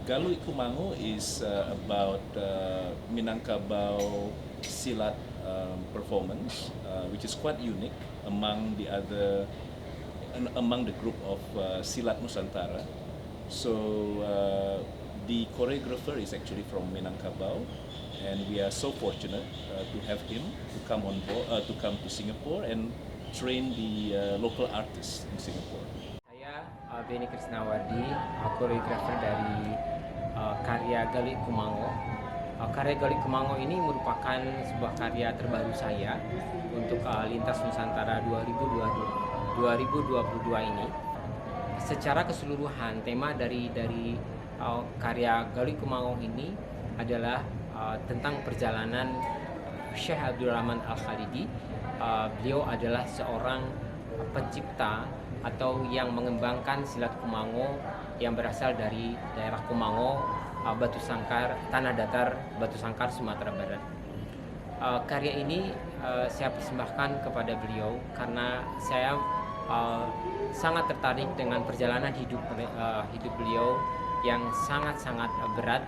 Galuik Kumango is about Minangkabau Silat performance, which is quite unique among the group of Silat Nusantara. So the choreographer is actually from Minangkabau, and we are so fortunate to have him to come on board, to come to Singapore and train the local artists in Singapore. Saya Benny Krisnawadi, koreografer dari karya Galuik Kumango. Karya Galuik Kumango ini merupakan sebuah karya terbaru saya untuk Lintas Nusantara 2022 ini. Secara keseluruhan tema dari karya Galuik Kumango ini adalah tentang perjalanan Syekh Abdullah Al-Khalidi. Beliau adalah seorang pencipta atau yang mengembangkan silat Kumango yang berasal dari daerah Kumango, Batu Sangkar, tanah datar Batu Sangkar, Sumatera Barat. Karya ini saya persembahkan kepada beliau karena saya sangat tertarik dengan perjalanan hidup beliau yang sangat-sangat berat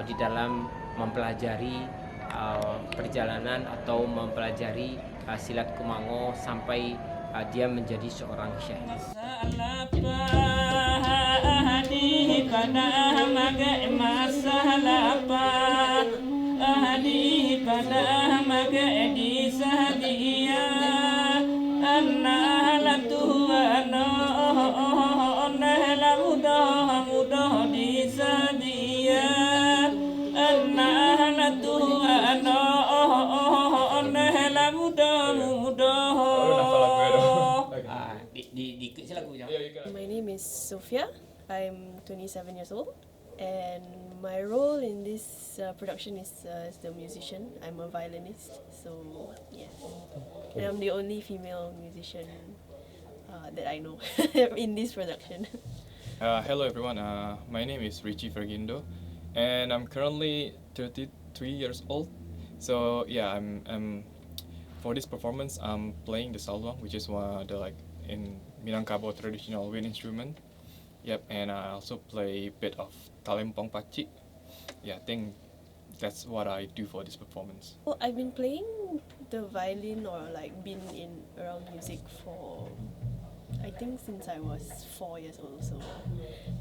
di dalam mempelajari perjalanan atau mempelajari silat Kumango sampai dia menjadi seorang syekh. My name is Sophia. I'm 27 years old, and my role in this production is as the musician. I'm a violinist, so yeah, and I'm the only female musician that I know in this production. Hello everyone, my name is Richie Fergindo, and I'm currently 33 years old. So yeah, I'm for this performance I'm playing the salwang, which is one of the in Minangkabau traditional wind instrument. Yep, and I also play a bit of talempong paci. Yeah, I think that's what I do for this performance. Well, I've been playing the violin or been around music for I think since I was 4 years old. So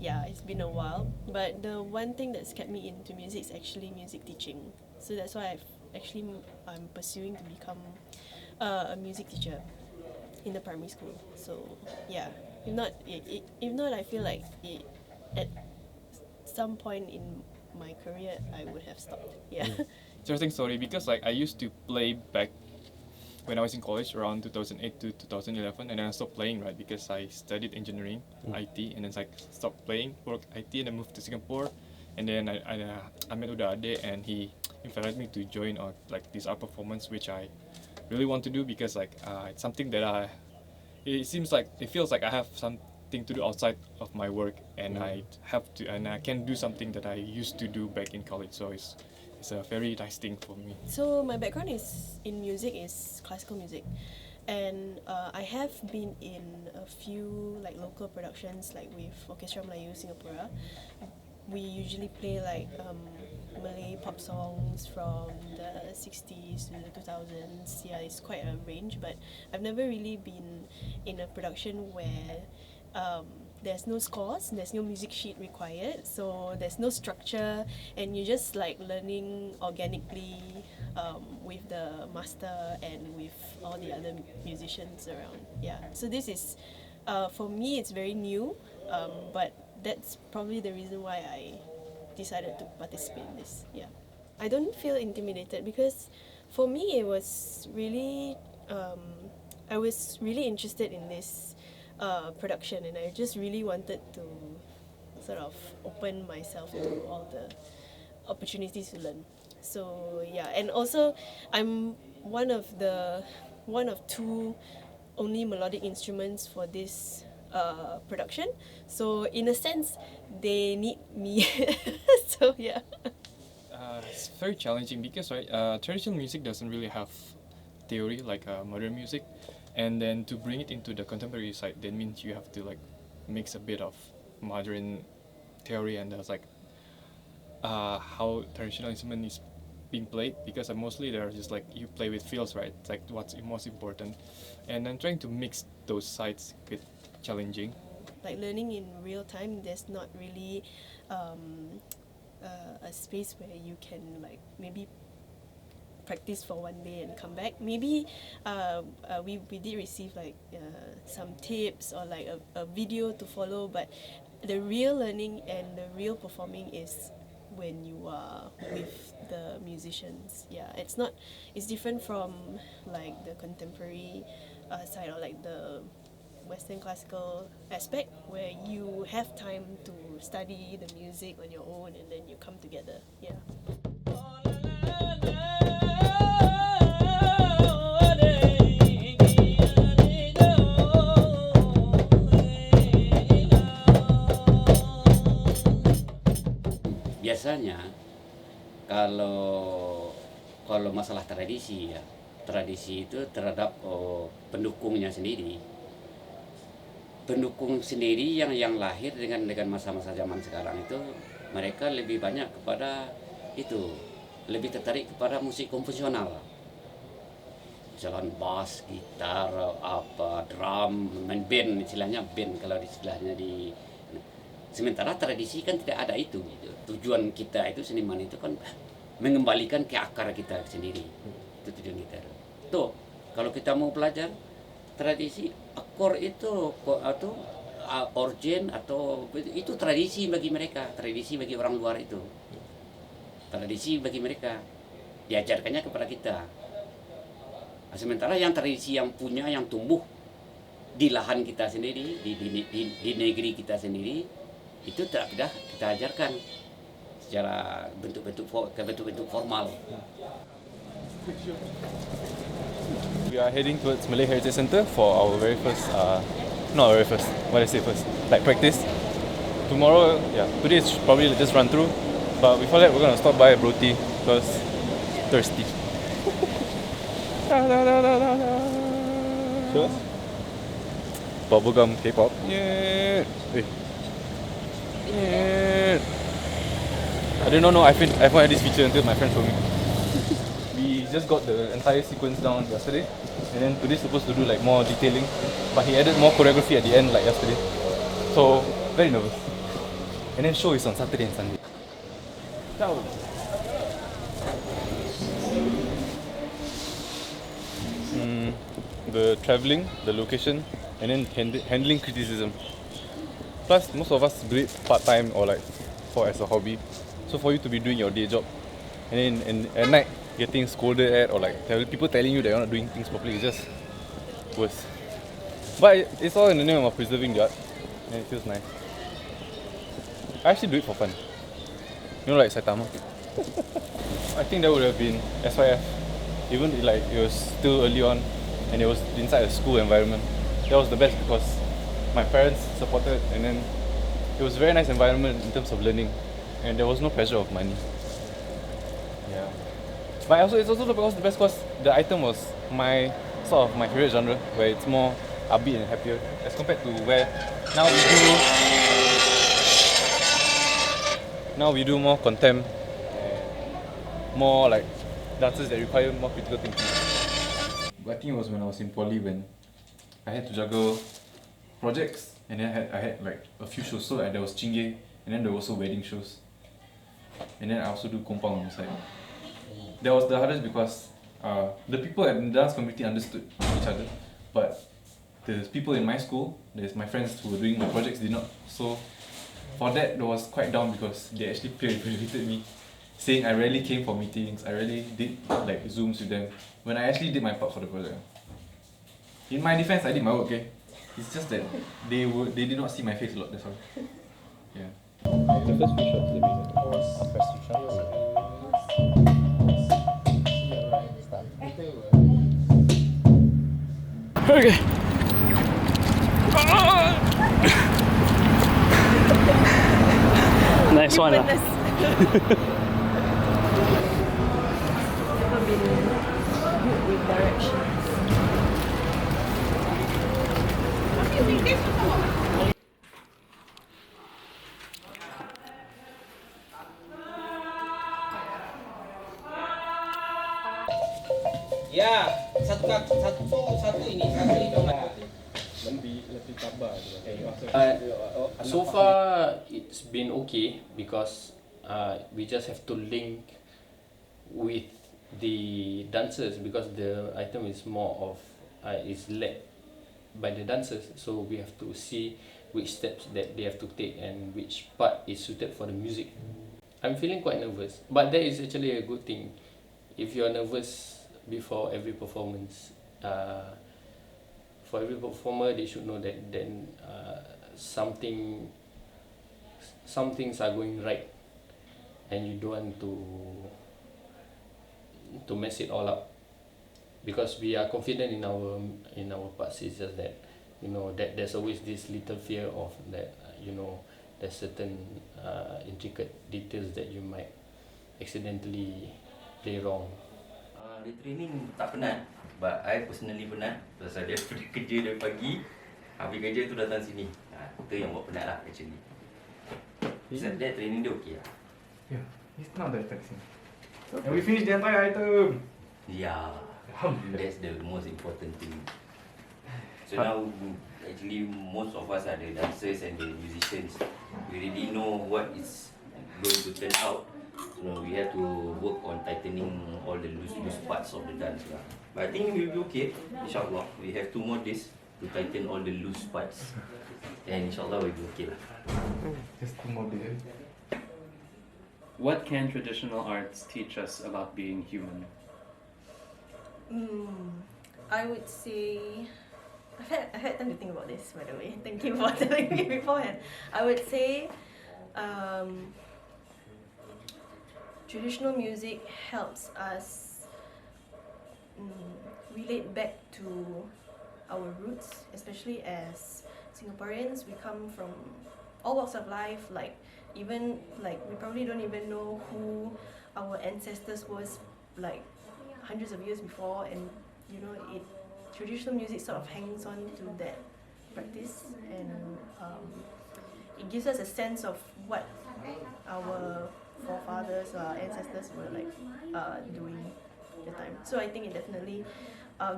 yeah, it's been a while. But the one thing that's kept me into music is actually music teaching. So that's why I'm pursuing to become a music teacher in the primary school. So yeah, if not, I feel like at some point in my career I would have stopped. Yeah. Interesting story because I used to play back when I was in college around 2008 to 2011, and then I stopped playing because I studied engineering, IT, and then I stopped playing, worked IT, and then moved to Singapore, and then I met Udade, and he invited me to join this art performance, which I really want to do because it's something that it feels like I have something to do outside of my work, and I can do something that I used to do back in college. So it's a very nice thing for me. So my background in music is classical music, and I have been in a few local productions with Orchestra Melayu Singapura. We usually play Malay pop songs from the 60s to the 2000s. Yeah, it's quite a range, but I've never really been in a production where there's no scores, there's no music sheet required, so there's no structure, and you're just learning organically with the master and with all the other musicians around. Yeah, so this is for me it's very new, but that's probably the reason why I decided to participate in this. Yeah, I don't feel intimidated because for me it was really I was really interested in this production, and I just really wanted to sort of open myself to all the opportunities to learn. So yeah, and also I'm one of two only melodic instruments for this production, so in a sense they need me. So yeah. It's very challenging because traditional music doesn't really have theory like modern music, and then to bring it into the contemporary side, that means you have to mix a bit of modern theory and there's how traditional instrument is being played, because mostly they're just like you play with feels, right? It's like what's most important, and I'm trying to mix those sides a bit challenging. Like learning in real time, there's not really a space where you can like maybe practice for one day and come back. Maybe we did receive like some tips or like a video to follow, but the real learning and the real performing is when you are with the musicians. Yeah, it's different from like the contemporary side or like the Western classical aspect where you have time to study the music on your own and then you come together. Yeah. Biasanya kalau masalah tradisi ya, tradisi itu terhadap pendukungnya sendiri. Pendukung sendiri yang lahir dengan masa-masa zaman sekarang itu, mereka lebih banyak kepada itu, lebih tertarik kepada musik konvensional. Jalan bass, gitar, apa, drum, main band, istilahnya band kalau istilahnya di. Sementara tradisi kan tidak ada itu gitu. Tujuan kita itu seniman itu kan mengembalikan ke akar kita sendiri. Itu tujuan kita. Tuh, kalau kita mau belajar tradisi, akor itu atau origin atau itu tradisi bagi mereka, tradisi bagi orang luar itu. Tradisi bagi mereka diajarkannya kepada kita. Nah, sementara yang tradisi yang punya, yang tumbuh di lahan kita sendiri, di negeri kita sendiri, itu tidak kita ajarkan secara bentuk-bentuk formal. We are heading towards Malay Heritage Centre for our very first, not our very first, what I say first, like practice. Tomorrow, yeah, today is probably just run through, but before that we're gonna stop by Broti because thirsty. Sure. Bubblegum K-pop. Yeah. Yeah. I did not know iPhone had this feature until my friend told me. We just got the entire sequence down yesterday, and then today's supposed to do like more detailing, but he added more choreography at the end like yesterday. So very nervous. And then show is on Saturday and Sunday. Ciao. The travelling, the location, and then handling criticism. Plus, most of us do it part-time or like as a hobby. So for you to be doing your day job, and then at night getting scolded at or like people telling you that you're not doing things properly is just worse. But it's all in the name of preserving the art, and it feels nice. I actually do it for fun. You know, like Saitama. I think that would have been SYF. Even like it was still early on, and it was inside a school environment. That was the best because my parents supported, and then it was a very nice environment in terms of learning, and there was no pressure of money. Yeah, but also it's also because the best because the item was my sort of my favorite genre, where it's more upbeat and happier as compared to where now we do more contempt, more like dances that require more critical thinking. But I think it was when I was in poly when I had to juggle projects, and then I had like a few shows. So there was Chingay, and then there were also wedding shows, and then I also do compound on the side. That was the hardest because the people at the dance community understood each other, but the people in my school, there's my friends who were doing the projects, did not. So for that, it was quite down because they actually peer-reviewed me, saying I rarely came for meetings, I rarely did like Zooms with them, when I actually did my part for the project. In my defense, I did my work, okay? It's just that they did not see my face a lot, that's all. Yeah. The first few shots, Okay. Nice one. Never been good with directions. Ya, satu ini lebih tabah gitu. So far, it's been okay because we just have to link with the dancers because the item is more of is led by the dancers. So we have to see which steps that they have to take and which part is suited for the music. I'm feeling quite nervous, but that is actually a good thing. If you're nervous before every performance, for every performer, they should know that then some things are going right, and you don't want to mess it all up, because we are confident in our parts. It's just that that there's always this little fear of that there's certain intricate details that you might accidentally play wrong. The training tak penat, but I personally penat pasal dia kerja dari pagi, habis kerja tu datang sini. Itu yang buat penat lah actually. Sebab dia training dia okey lah. Yeah, it's not that taxing. And we finished the entire item. Yeah, Alhamdulillah. that's the most important thing. So now actually most of us are the dancers and the musicians. We already know what is going to turn out. We have to work on tightening all the loose parts of the dance lah. But I think we'll be okay, inshallah. We have 2 more days to tighten all the loose parts, and inshallah we'll be okay lah. Just 2 more days. What can traditional arts teach us about being human? I would say I've had time to think about this, by the way. Thank you for telling me beforehand. I would say traditional music helps us relate back to our roots, especially as Singaporeans. We come from all walks of life, even we probably don't even know who our ancestors was like hundreds of years before, and traditional music sort of hangs on to that practice, and it gives us a sense of what our forefathers or ancestors were doing at the time. So I think it definitely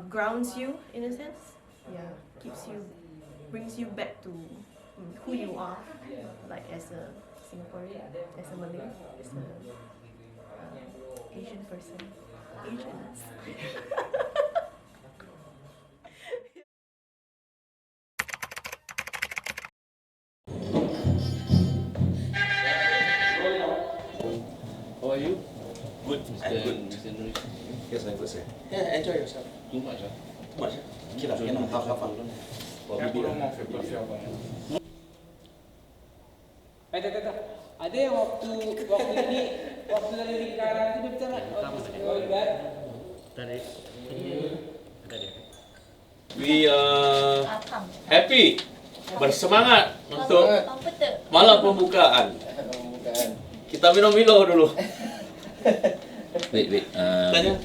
grounds you in a sense. Yeah, brings you back to who you are, like as a Singaporean, as a Malay, as a Asian person. Asians. How are you? Good. I'm good. Yes, I'm good, sir. Yeah, enjoy yourself. Too much, huh? Too much? Okay lah, half. Ada yang waktu ini waktu dari lingkaran itu bicara We are happy, bersemangat untuk malam pembukaan. Kita minum Milo dulu. Wait. Tanya.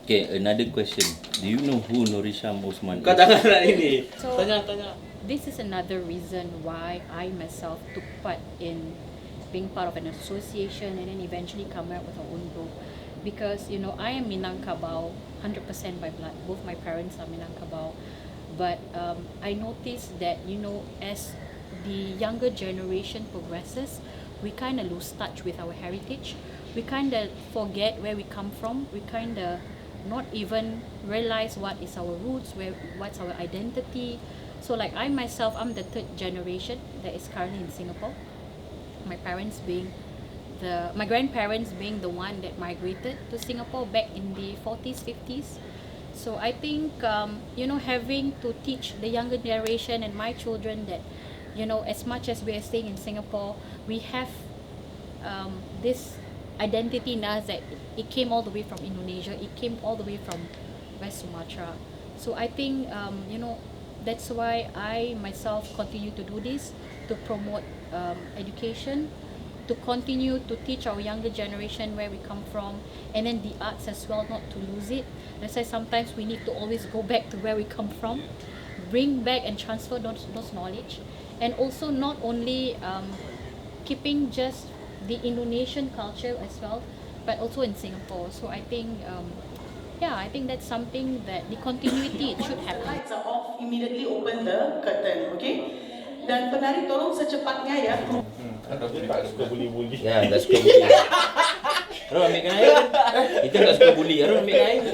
Okay, another question. Do you know who Norisham Osman is? Katakanlah ini. So, Tanya. this is another reason why I myself took part in being part of an association and then eventually come out with our own group. Because, I am Minangkabau 100% by blood. Both my parents are Minangkabau. But I noticed that, as the younger generation progresses, we kind of lose touch with our heritage. We kind of forget where we come from. We kind of not even realize what is our roots, what's our identity. So I myself, I'm the 3rd generation that is currently in Singapore. My grandparents being the one that migrated to Singapore back in the 40s, 50s. So I think, having to teach the younger generation and my children that, as much as we are staying in Singapore, we have this identity in us that it came all the way from Indonesia, it came all the way from West Sumatra. So I think, that's why I myself continue to do this, to promote education, to continue to teach our younger generation where we come from, and then the arts as well, not to lose it. That's why sometimes we need to always go back to where we come from, bring back and transfer those knowledge, and also not only keeping just the Indonesian culture as well, but also in Singapore. So I think, yeah, I think that's something that the continuity it should happen. Lights are off, immediately open the curtain, okay? Dan penari tolong secepatnya ya. Tak suka bully-bully. Ya, tak suka bully. Ron ambilkan air. Kita tak suka bully. Ron ambilkan air.